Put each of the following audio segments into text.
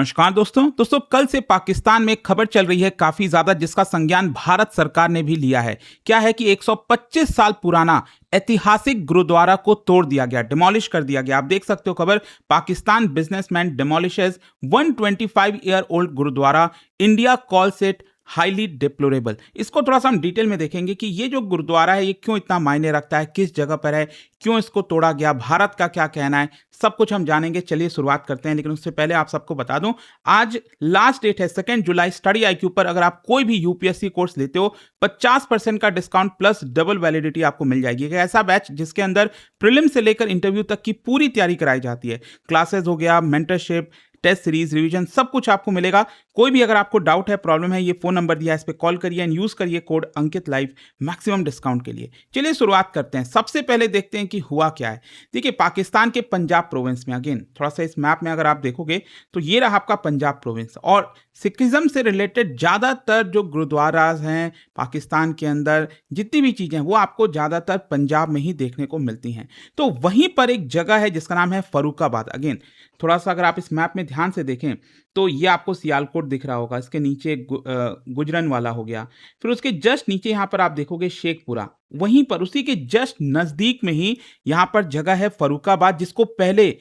नमस्कार दोस्तों कल से पाकिस्तान में एक खबर चल रही है काफी ज्यादा, जिसका संज्ञान भारत सरकार ने भी लिया है। क्या है कि 125 साल पुराना ऐतिहासिक गुरुद्वारा को तोड़ दिया गया, डिमोलिश कर दिया गया। आप देख सकते हो खबर, Pakistan businessman demolishes 125 year old gurdwara, India calls it highly deplorable. इसको थोड़ा सा हम डिटेल में देखेंगे कि ये जो गुरुद्वारा है ये क्यों इतना मायने रखता है, किस जगह पर है, क्यों इसको तोड़ा गया, भारत का क्या कहना है, सब कुछ हम जानेंगे। चलिए शुरुआत करते हैं, लेकिन उससे पहले आप सबको बता दूं, आज लास्ट डेट है 2 जुलाई। स्टडी IQ पर अगर आप कोई भी यूपीएससी कोर्स लेते हो 50% का डिस्काउंट प्लस डबल वैलिडिटी आपको मिल जाएगी। एक ऐसा बैच जिसके अंदर प्रीलिम से लेकर इंटरव्यू तक की पूरी तैयारी कराई जाती है। क्लासेस हो गया, मेंटरशिप, टेस्ट सीरीज, रिवीजन, सब कुछ आपको मिलेगा। कोई भी अगर आपको डाउट है, प्रॉब्लम है, ये फोन नंबर दिया है, इस पे कॉल करिए एंड यूज करिए कोड अंकित लाइव मैक्सिमम डिस्काउंट के लिए। चलिए शुरुआत करते हैं। सबसे पहले देखते हैं कि हुआ क्या है। देखिए, पाकिस्तान के पंजाब प्रोविंस में, अगेन थोड़ा सा इस मैप में अगर आप देखोगे तो ये रहा आपका पंजाब प्रोविंस, और सिखिज्म से रिलेटेड ज्यादातर जो गुरुद्वाराज हैं पाकिस्तान के अंदर, जितनी भी चीजें हैं वो आपको ज्यादातर पंजाब में ही देखने को मिलती हैं। तो वहीं पर एक जगह है जिसका नाम है फर्रुखाबाद। अगेन थोड़ा सा अगर आप इस मैप में ध्यान से देखें तो ये आपको सियालकोट दिख रहा होगा, इसके नीचे गुजरनवाला हो गया, फिर उसके जस्ट नीचे यहाँ पर आप देखोगे शेखपुरा, वहीं पर उसी के जस्ट नजदीक में ही यहाँ पर जगह है फर्रुखाबाद, जिसको पहले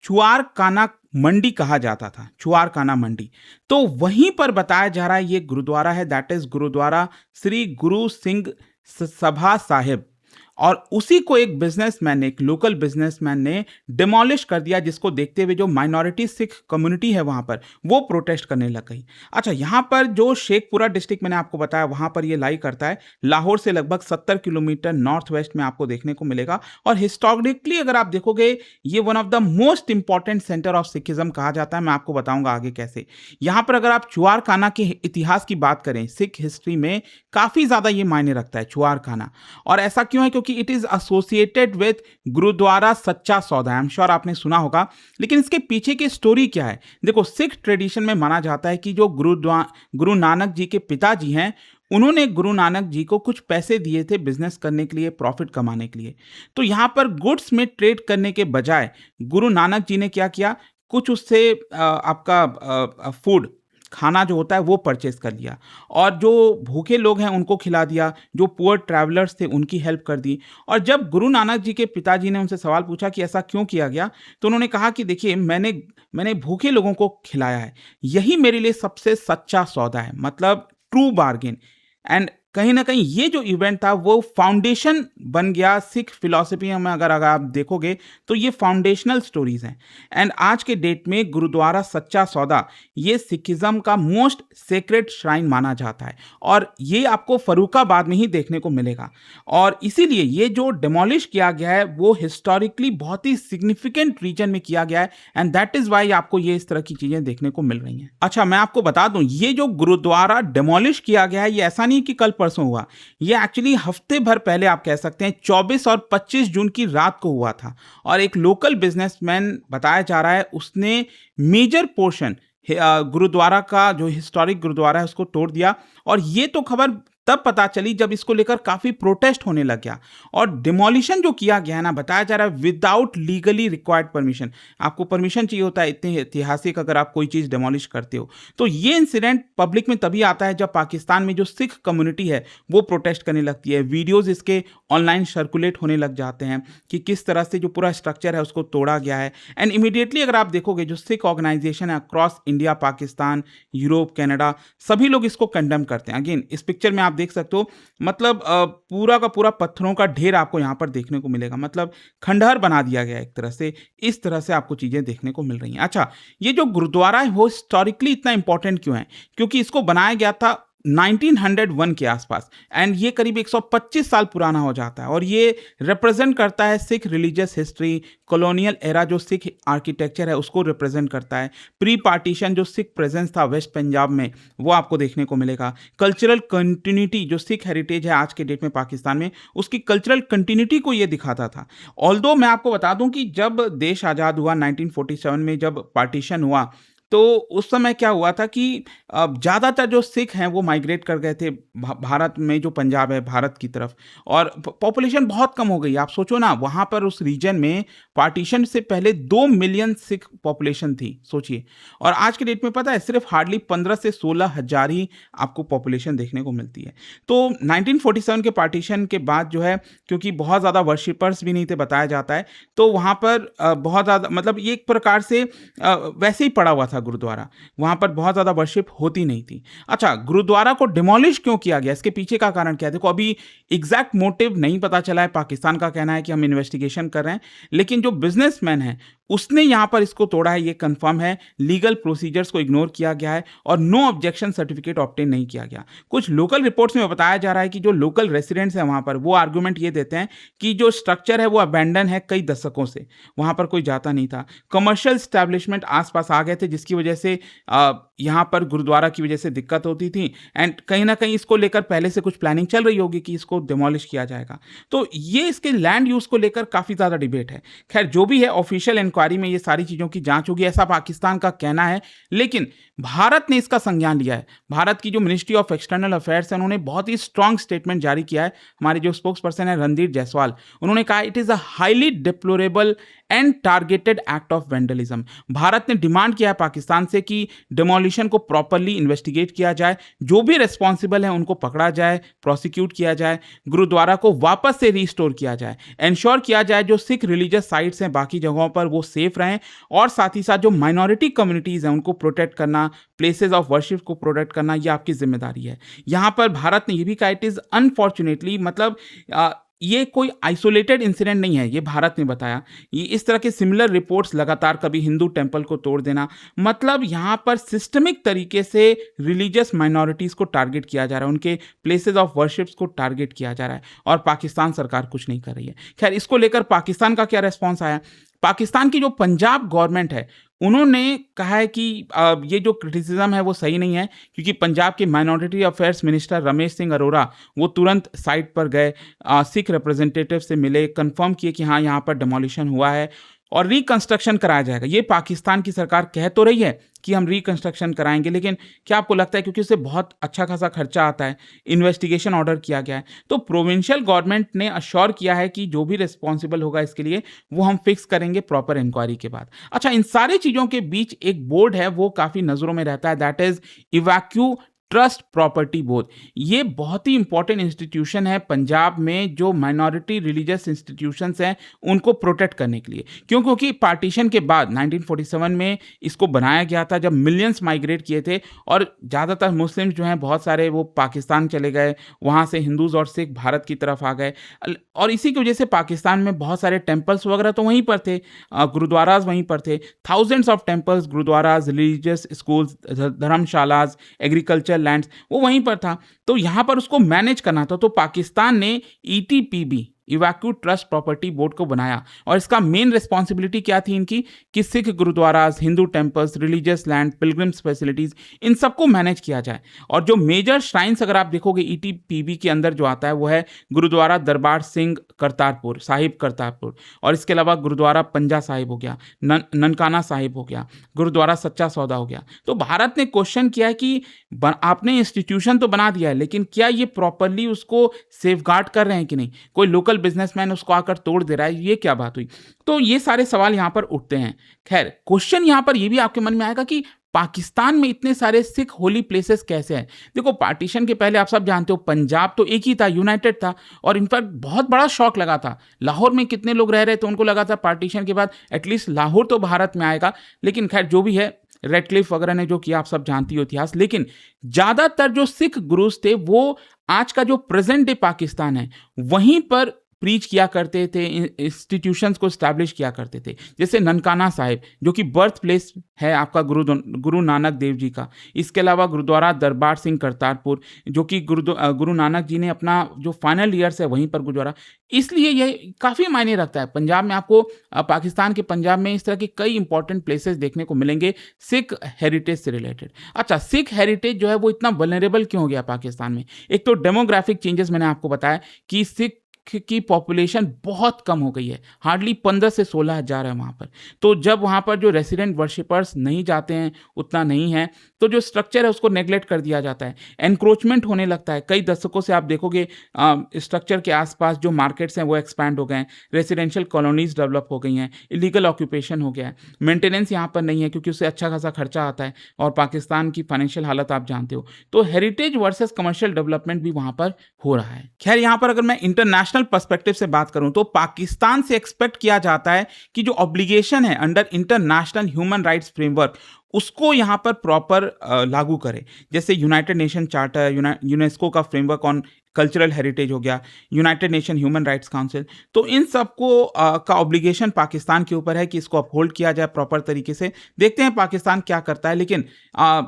चुआरकाना मंडी कहा जाता था, चुआरकाना मंडी। तो वहीं पर बताया जा रहा है ये गुरुद्वारा है, दैट इज गुरुद्वारा श्री गुरु सिंह सभा साहिब, और उसी को एक बिजनेसमैन ने, एक लोकल बिजनेसमैन ने डिमोलिश कर दिया, जिसको देखते हुए जो माइनॉरिटी सिख कम्युनिटी है वहां पर वो प्रोटेस्ट करने लग गई। अच्छा, यहां पर जो शेखपुरा डिस्ट्रिक्ट मैंने आपको बताया, वहां पर ये लाई करता है लाहौर से लगभग 70 किलोमीटर नॉर्थ वेस्ट में आपको देखने को मिलेगा। और हिस्टोरिकली अगर आप देखोगे ये one of the most important centre of Sikhism कहा जाता है। मैं आपको बताऊंगा आगे कैसे। यहां पर अगर आप चुआरखाना के इतिहास की बात करें, सिख हिस्ट्री में काफी ज्यादा ये मायने रखता है चुआरखाना। और ऐसा क्यों है? क्योंकि it is associated with Gurdwara Sacha Sauda. I am sure आपने सुना होगा, लेकिन इसके पीछे की स्टोरी क्या है? देखो, सिख ट्रेडिशन में माना जाता है कि जो गुरु नानक जी के पिताजी हैं, उन्होंने गुरु नानक जी को कुछ पैसे दिए थे बिजनेस करने के लिए, प्रॉफिट कमाने के लिए। तो यहां पर गुड्स में ट्रेड करने के बजाय गुरु नानक जी ने क्या किया, कुछ उससे आपका फूड, खाना जो होता है वो परचेज कर लिया, और जो भूखे लोग हैं उनको खिला दिया, जो पुअर ट्रैवलर्स थे उनकी हेल्प कर दी। और जब गुरु नानक जी के पिताजी ने उनसे सवाल पूछा कि ऐसा क्यों किया गया, तो उन्होंने कहा कि देखिए, मैंने भूखे लोगों को खिलाया है, यही मेरे लिए सबसे सच्चा सौदा है, मतलब ट्रू बार्गेन। एंड कहीं ना कहीं ये जो इवेंट था वो फाउंडेशन बन गया सिख फिलॉसफी में। अगर आप देखोगे तो ये फाउंडेशनल स्टोरीज हैं। एंड आज के डेट में गुरुद्वारा सच्चा सौदा ये सिखिज्म का मोस्ट सेक्रेड श्राइन माना जाता है, और ये आपको फर्रुखाबाद में ही देखने को मिलेगा। और इसीलिए ये जो डिमोलिश किया गया है वो हिस्टोरिकली बहुत ही सिग्निफिकेंट रीजन में किया गया है, एंड दैट इज वाई आपको ये इस तरह की चीजें देखने को मिल रही हैं। अच्छा, मैं आपको बता दूं, ये जो गुरुद्वारा डिमोलिश किया गया है ये ऐसा नहीं कि कल परसों हुआ, ये एक्चुअली हफ्ते भर पहले आप कह सकते हैं 24 और 25 जून की रात को हुआ था। और एक लोकल बिजनेसमैन बताया जा रहा है उसने मेजर पोर्शन गुरुद्वारा का, जो हिस्टोरिक गुरुद्वारा है, उसको तोड़ दिया। और ये तो खबर तब पता चली जब इसको लेकर काफी प्रोटेस्ट होने लग गया। और डिमोलिशन जो किया गया है ना, बताया जा रहा है विदाउट लीगली रिक्वायर्ड परमिशन। आपको परमिशन चाहिए होता है इतने ऐतिहासिक, अगर आप कोई चीज डिमोलिश करते हो। तो ये इंसिडेंट पब्लिक में तभी आता है जब पाकिस्तान में जो सिख कम्युनिटी है वो प्रोटेस्ट करने लगती है। वीडियोज इसके ऑनलाइन सर्कुलेट होने लग जाते हैं कि किस तरह से जो पूरा स्ट्रक्चर है उसको तोड़ा गया है। एंड इमीडिएटली अगर आप देखोगे जो सिख ऑर्गेनाइजेशन है across India, Pakistan, Europe, Canada, सभी लोग इसको कंडेम करते हैं। अगेन इस पिक्चर में आप देख सकते हो, मतलब पूरा का पूरा पत्थरों का ढेर आपको यहां पर देखने को मिलेगा, मतलब खंडहर बना दिया गया एक तरह से। इस तरह से आपको चीजें देखने को मिल रही हैं। अच्छा, ये जो गुरुद्वारा है वो हिस्टोरिकली इतना इंपॉर्टेंट क्यों है? क्योंकि इसको बनाया गया था 1901 के आसपास, एंड ये करीब 125 साल पुराना हो जाता है। और ये रिप्रेजेंट करता है Sikh religious history, colonial era जो सिख आर्किटेक्चर है उसको रिप्रेजेंट करता है। प्री पार्टीशन जो सिख प्रेजेंस था वेस्ट पंजाब में वो आपको देखने को मिलेगा। कल्चरल कंटिन्यूटी जो सिख हेरिटेज है आज के डेट में पाकिस्तान में, उसकी कल्चरल कंटिन्यूटी को ये दिखाता था। ऑल्दो मैं आपको बता दूं कि जब देश आज़ाद हुआ 1947 में, जब पार्टीशन हुआ, तो उस समय क्या हुआ था कि ज़्यादातर जो सिख हैं वो माइग्रेट कर गए थे भारत में, जो पंजाब है भारत की तरफ, और पॉपुलेशन बहुत कम हो गई। आप सोचो ना, वहाँ पर उस रीजन में पार्टीशन से पहले 2 मिलियन सिख पॉपुलेशन थी, सोचिए। और आज के डेट में पता है सिर्फ हार्डली 15 से 16 हजार ही आपको पॉपुलेशन देखने को मिलती है। तो 1947 के पार्टीशन के बाद जो है, क्योंकि बहुत ज़्यादा वर्शिपर्स भी नहीं थे बताया जाता है, तो वहाँ पर बहुत ज़्यादा, मतलब ये एक प्रकार से वैसे ही पड़ा हुआ था गुरुद्वारा, वहाँ पर बहुत ज़्यादा वर्शिप होती नहीं थी। अच्छा, गुरुद्वारा को डिमोलिश क्यों किया गया, इसके पीछे का कारण क्या है? देखो, अभी एग्जैक्ट मोटिव नहीं पता चला है। पाकिस्तान का कहना है कि हम इन्वेस्टिगेशन कर रहे हैं, लेकिन जो बिजनेसमैन है उसने यहाँ पर इसको तोड़ा है, ये कंफर्म है। लीगल प्रोसीजर्स को इग्नोर किया गया है और नो ऑब्जेक्शन सर्टिफिकेट ऑब्टेन नहीं किया गया। कुछ लोकल रिपोर्ट्स में बताया जा रहा है कि जो लोकल रेसिडेंट्स हैं वहाँ पर, वो आर्गुमेंट ये देते हैं कि जो स्ट्रक्चर है वो अबैंडन है कई दशकों से, वहाँ पर कोई जाता नहीं था। कमर्शियल स्टैब्लिशमेंट आसपास आ गए थे, जिसकी वजह से यहाँ पर गुरुद्वारा की वजह से दिक्कत होती थी। एंड कहीं ना कहीं इसको लेकर पहले से कुछ प्लानिंग चल रही होगी कि इसको डिमोलिश किया जाएगा। तो ये इसके लैंड यूज को लेकर काफी ज्यादा डिबेट है। खैर, जो भी है, ऑफिशियल इंक्वायरी में ये सारी चीजों की जांच होगी, ऐसा पाकिस्तान का कहना है। लेकिन भारत ने इसका संज्ञान लिया है। भारत की जो मिनिस्ट्री ऑफ एक्सटर्नल अफेयर्स है, उन्होंने बहुत ही स्ट्रांग स्टेटमेंट जारी किया है। हमारे जो स्पोक्स पर्सन है रणधीर जायसवाल, उन्होंने कहा it is a highly deplorable and targeted act of vandalism. Bharat ने डिमांड किया है पाकिस्तान से कि डिमोलिशन को प्रॉपरली इन्वेस्टिगेट किया जाए, जो भी रिस्पॉन्सिबल है उनको पकड़ा जाए, प्रोसिक्यूट किया जाए, गुरुद्वारा को वापस से रिस्टोर किया जाए, इंश्योर किया जाए जो सिख रिलीजियस साइट्स हैं बाकी जगहों पर वो सेफ रहें, और साथ ही साथ जो माइनॉरिटी कम्युनिटीज हैं उनको प्रोटेक्ट करना, प्लेसेस ऑफ वर्शिप को प्रोटेक्ट करना, ये आपकी जिम्मेदारी है। यहां पर भारत ने यह भी कहा इट इज अनफॉर्चुनेटली, मतलब ये कोई आइसोलेटेड इंसिडेंट नहीं है, ये भारत ने बताया। ये इस तरह के सिमिलर रिपोर्ट्स लगातार, कभी हिंदू टेंपल को तोड़ देना, मतलब यहां पर सिस्टमिक तरीके से रिलीजियस माइनॉरिटीज को टारगेट किया जा रहा है, उनके प्लेसेस ऑफ वर्शिप्स को टारगेट किया जा रहा है, और पाकिस्तान सरकार कुछ नहीं कर रही है। खैर, इसको लेकर पाकिस्तान का क्या रिस्पॉन्स आया? पाकिस्तान की जो पंजाब गवर्नमेंट है, उन्होंने कहा है कि ये जो क्रिटिसिज्म है वो सही नहीं है, क्योंकि पंजाब के minority affairs minister Ramesh Singh Arora वो तुरंत साइट पर गए, सिख रिप्रेजेंटेटिव से मिले, कंफर्म किए कि हाँ, यहाँ पर डिमोलिशन हुआ है और रिकंस्ट्रक्शन कराया जाएगा। ये पाकिस्तान की सरकार कह तो रही है कि हम रिकंस्ट्रक्शन कराएंगे, लेकिन क्या आपको लगता है, क्योंकि उससे बहुत अच्छा खासा खर्चा आता है, इन्वेस्टिगेशन ऑर्डर किया गया है, तो प्रोविंशियल गवर्नमेंट ने अश्योर किया है कि जो भी रिस्पॉन्सिबल होगा इसके लिए वो हम फिक्स करेंगे प्रॉपर इंक्वायरी के बाद। अच्छा, इन सारी चीज़ों के बीच एक बोर्ड है वो काफ़ी नज़रों में रहता है, that is evacuee trust property board. ये बहुत ही इंपॉर्टेंट इंस्टीट्यूशन है पंजाब में, जो माइनॉरिटी रिलीजियस इंस्टीट्यूशंस हैं उनको प्रोटेक्ट करने के लिए। क्यों? क्योंकि पार्टीशन के बाद 1947 में इसको बनाया गया था, जब मिलियंस माइग्रेट किए थे और ज़्यादातर मुस्लिम्स जो हैं बहुत सारे वो पाकिस्तान चले गए, वहाँ से हिंदूज और सिख भारत की तरफ आ गए, और इसी की वजह से पाकिस्तान में बहुत सारे टेम्पल्स वगैरह तो वहीं पर थे, गुरुद्वाराज वहीं पर थे, thousands of temples, gurdwaras, religious schools, dharamshalas, agriculture lands, वो वहीं पर था। तो यहां पर उसको मैनेज करना था, तो पाकिस्तान ने ईटीपीबी, इवैक्यू ट्रस्ट प्रॉपर्टी बोर्ड को बनाया, और इसका मेन रिस्पॉन्सिबिलिटी क्या थी इनकी कि Sikh gurdwaras, Hindu temples, religious land, pilgrims facilities, इन सबको मैनेज किया जाए। और जो मेजर श्राइन्स अगर आप देखोगे ईटीपीबी के अंदर जो आता है वो है गुरुद्वारा दरबार सिंह करतारपुर साहिब करतारपुर, और इसके अलावा गुरुद्वारा पंजा साहिब हो गया, ननकाना साहिब हो गया, गुरुद्वारा सच्चा सौदा हो गया। तो भारत ने क्वेश्चन किया है कि आपने इंस्टीट्यूशन तो बना दिया है, लेकिन क्या ये प्रॉपरली उसको सेफगार्ड कर रहे हैं कि नहीं? कोई लोकल बिजनेसमैन उसको आकर तोड़ दे रहा है, ये क्या बात हुई? तो ये सारे सवाल यहां पर उठते हैं। खैर, क्वेश्चन यहां पर ये भी आपके मन में आएगा कि पाकिस्तान में इतने सारे सिख होली प्लेसेस कैसे हैं? देखो, पार्टीशन के पहले आप सब जानते हो पंजाब तो एक ही था, यूनाइटेड था, और इनफैक्ट बहुत बड़ा शॉक लगा था। लाहौर में कितने लोग रह रहे थे, उनको लगा था पार्टीशन के बाद एटलीस्ट लाहौर तो भारत में आएगा। लेकिन खैर, जो भी है, रेडक्लिफ वगैरह ने जो किया आप सब जानती हो इतिहास। लेकिन ज्यादातर जो सिख गुरुज थे वो आज का जो प्रेजेंट डे पाकिस्तान है वहीं पर प्रीच किया करते थे, इंस्टीट्यूशंस को स्टैब्लिश किया करते थे। जैसे ननकाना साहिब, जो कि बर्थ प्लेस है आपका गुरु नानक देव जी का। इसके अलावा गुरुद्वारा दरबार सिंह करतारपुर, जो कि गुरु नानक जी ने अपना जो फाइनल ईयर्स है वहीं पर गुजारा। इसलिए यह काफ़ी मायने रखता है। पंजाब में आपको, पाकिस्तान के पंजाब में इस तरह के कई इंपॉर्टेंट प्लेसेस देखने को मिलेंगे सिख हेरिटेज से रिलेटेड। अच्छा, सिख हेरिटेज जो है वो इतना वल्नरेबल क्यों हो गया पाकिस्तान में? एक तो डेमोग्राफिक चेंजेस, मैंने आपको बताया कि सिख की पॉपुलेशन बहुत कम हो गई है, हार्डली 15 से 16 हज़ार है वहाँ पर। तो जब वहाँ पर जो रेसिडेंट वर्शिपर्स नहीं जाते हैं, उतना नहीं है, तो जो स्ट्रक्चर है उसको नेग्लेक्ट कर दिया जाता है, एनक्रोचमेंट होने लगता है। कई दशकों से आप देखोगे स्ट्रक्चर के आसपास जो मार्केट्स हैं वो एक्सपैंड हो गए हैं, रेसिडेंशियल कॉलोनीज डेवलप हो गई हैं, इलीगल ऑक्यूपेशन हो गया है, मेंटेनेंस यहाँ पर नहीं है क्योंकि उससे अच्छा खासा खर्चा आता है और पाकिस्तान की फाइनेंशियल हालत आप जानते हो। तो हेरिटेज वर्सेस कमर्शियल डेवलपमेंट भी वहाँ पर हो रहा है। खैर यहाँ पर अगर मैं इंटरनेशनल पर्सपेक्टिव से बात करूँ तो पाकिस्तान से एक्सपेक्ट किया जाता है कि जो ऑब्लिगेशन है under international human rights framework उसको यहाँ पर प्रॉपर लागू करे। जैसे यूनाइटेड नेशन चार्टर, यूनेस्को का फ्रेमवर्क ऑन कल्चरल हेरिटेज हो गया, United nation human rights council. तो इन सबको का ऑब्लिगेशन पाकिस्तान के ऊपर है कि इसको अपहोल्ड किया जाए प्रॉपर तरीके से। देखते हैं पाकिस्तान क्या करता है। लेकिन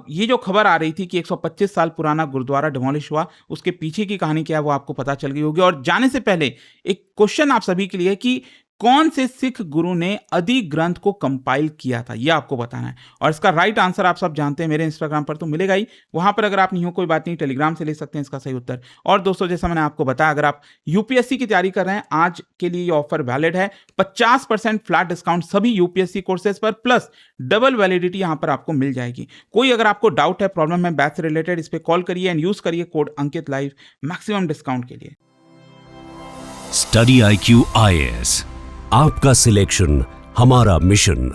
ये जो खबर आ रही थी कि 125 साल पुराना गुरुद्वारा डिमोलिश हुआ, उसके पीछे की कहानी क्या है वो आपको पता चल गई होगी। और जाने से पहले एक क्वेश्चन आप सभी के लिए कि कौन से सिख गुरु ने आदि ग्रंथ को कंपाइल किया था, यह आपको बताना है। और इसका राइट आंसर आप सब जानते हैं, मेरे इंस्टाग्राम पर तो मिलेगा ही, वहां पर अगर आप नहीं हो कोई बात नहीं, टेलीग्राम से ले सकते हैं इसका सही उत्तर। और दोस्तों जैसा मैंने आपको बताया, अगर आप यूपीएससी की तैयारी कर रहे हैं, आज के लिए ये ऑफर वैलिड है। 50% फ्लैट डिस्काउंट सभी यूपीएससी कोर्सेज पर, प्लस डबल वैलिडिटी यहां पर आपको मिल जाएगी। कोई अगर आपको डाउट है, प्रॉब्लम है बैच से रिलेटेड, इस पर कॉल करिए एंड यूज करिए कोड अंकित लाइव मैक्सिमम डिस्काउंट के लिए। स्टडी IQ IAS, आपका सिलेक्शन हमारा मिशन।